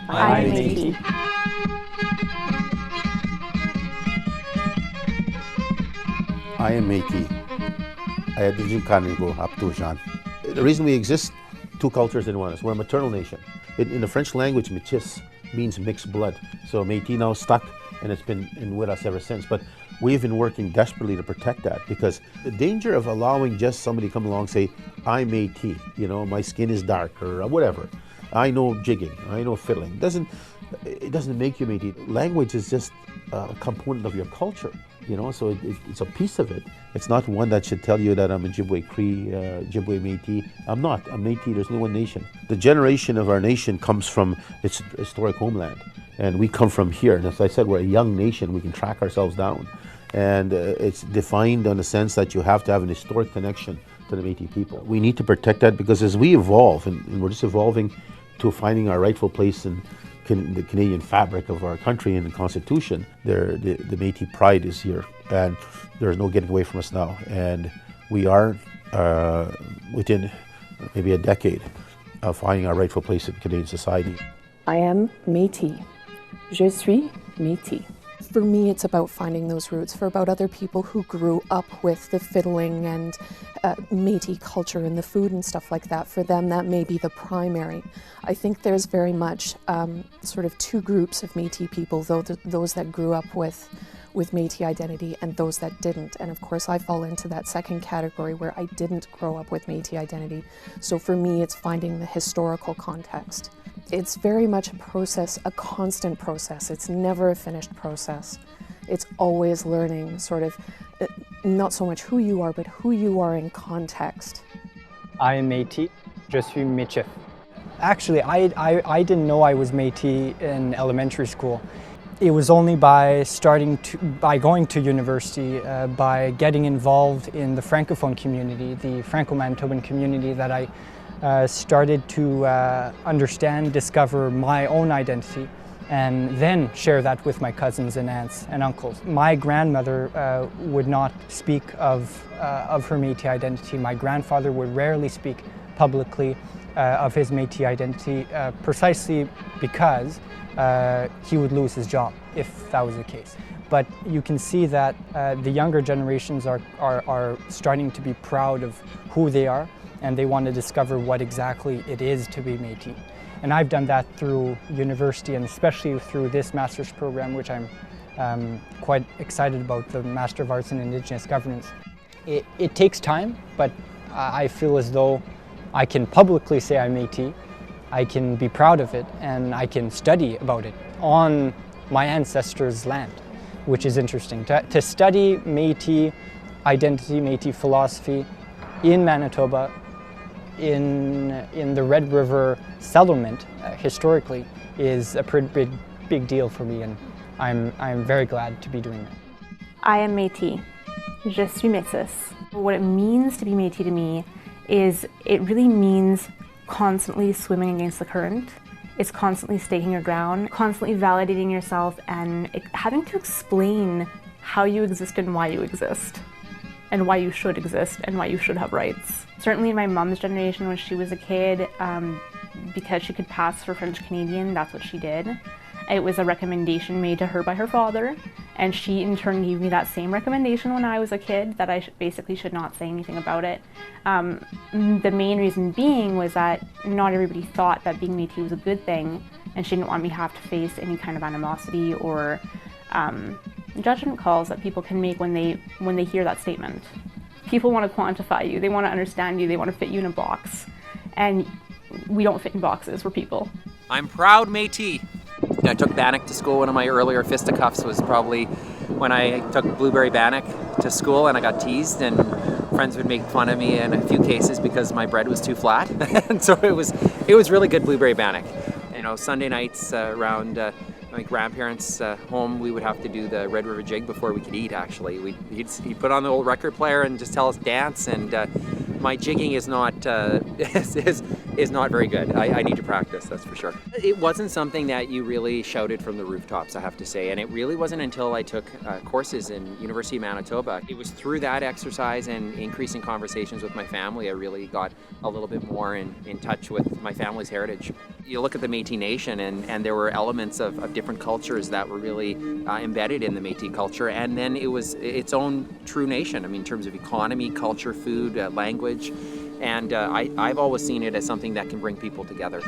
I'm Metis. I am Metis. I had the go up to Jean. The reason we exist, two cultures in one is we're a maternal nation. In the French language, Metis means mixed blood. So Metis now stuck, and it's been with us ever since. But we've been working desperately to protect that, because the danger of allowing just somebody come along and say, I'm Metis, my skin is dark or whatever. I know jigging, I know fiddling. It doesn't make you Metis. Language is just a component of your culture, so it's a piece of it. It's not one that should tell you that I'm a Ojibwe Cree, Ojibwe Metis. I'm not. I'm Metis. There's only one nation. The generation of our nation comes from its historic homeland, and we come from here. And as I said, we're a young nation. We can track ourselves down. And it's defined in the sense that you have to have an historic connection to the Metis people. We need to protect that, because as we evolve, and we're just evolving to finding our rightful place in the Canadian fabric of our country and the Constitution, the Métis pride is here, and there's no getting away from us now. And we are within maybe a decade of finding our rightful place in Canadian society. I am Métis. Je suis Métis. For me, it's about finding those roots. For about other people who grew up with the fiddling and Métis culture and the food and stuff like that, for them that may be the primary. I think there's very much sort of two groups of Métis people, those that grew up with Métis identity and those that didn't. And of course I fall into that second category where I didn't grow up with Métis identity. So for me, it's finding the historical context. It's very much a process, a constant process. It's never a finished process. It's always learning, sort of, not so much who you are, but who you are in context. I am Métis. Je suis Métis. Actually, I didn't know I was Métis in elementary school. It was only by going to university, by getting involved in the Francophone community, the Franco-Manitoban community, that I started to understand, discover my own identity, and then share that with my cousins and aunts and uncles. My grandmother would not speak of her Métis identity. My grandfather would rarely speak publicly of his Métis identity, precisely because he would lose his job if that was the case. But you can see that the younger generations are starting to be proud of who they are, and they want to discover what exactly it is to be Métis. And I've done that through university, and especially through this master's program, which I'm quite excited about, the Master of Arts in Indigenous Governance. It takes time, but I feel as though I can publicly say I'm Métis, I can be proud of it, and I can study about it on my ancestors' land, which is interesting. To study Métis identity, Métis philosophy in Manitoba, in the Red River settlement, historically, is a pretty big deal for me, and I'm very glad to be doing that. I am Métis. Je suis Metis. What it means to be Métis to me is it really means constantly swimming against the current. It's constantly staking your ground, constantly validating yourself, and having to explain how you exist and why you exist, and why you should exist and why you should have rights. Certainly in my mom's generation, when she was a kid, because she could pass for French Canadian, that's what she did. It was a recommendation made to her by her father, and she in turn gave me that same recommendation when I was a kid, that I basically should not say anything about it. The main reason being was that not everybody thought that being Métis was a good thing, and she didn't want me to have to face any kind of animosity or judgment calls that people can make when they hear that statement. People want to quantify you, they want to understand you, they want to fit you in a box, and we don't fit in boxes, we're people. I'm proud Métis. I took Bannock to school. One of my earlier fisticuffs was probably when I took Blueberry Bannock to school, and I got teased, and friends would make fun of me in a few cases because my bread was too flat. And so it was really good Blueberry Bannock. Sunday nights around my grandparents' home, we would have to do the Red River Jig before we could eat, actually. He'd put on the old record player and just tell us dance, and my jigging is not is not very good. I need to practice, that's for sure. It wasn't something that you really shouted from the rooftops, I have to say, and it really wasn't until I took courses in University of Manitoba. It was through that exercise and increasing conversations with my family I really got a little bit more in touch with my family's heritage. You look at the Métis Nation and there were elements of different cultures that were really embedded in the Métis culture, and then it was its own true nation, I mean, in terms of economy, culture, food, language, and I've always seen it as something that can bring people together.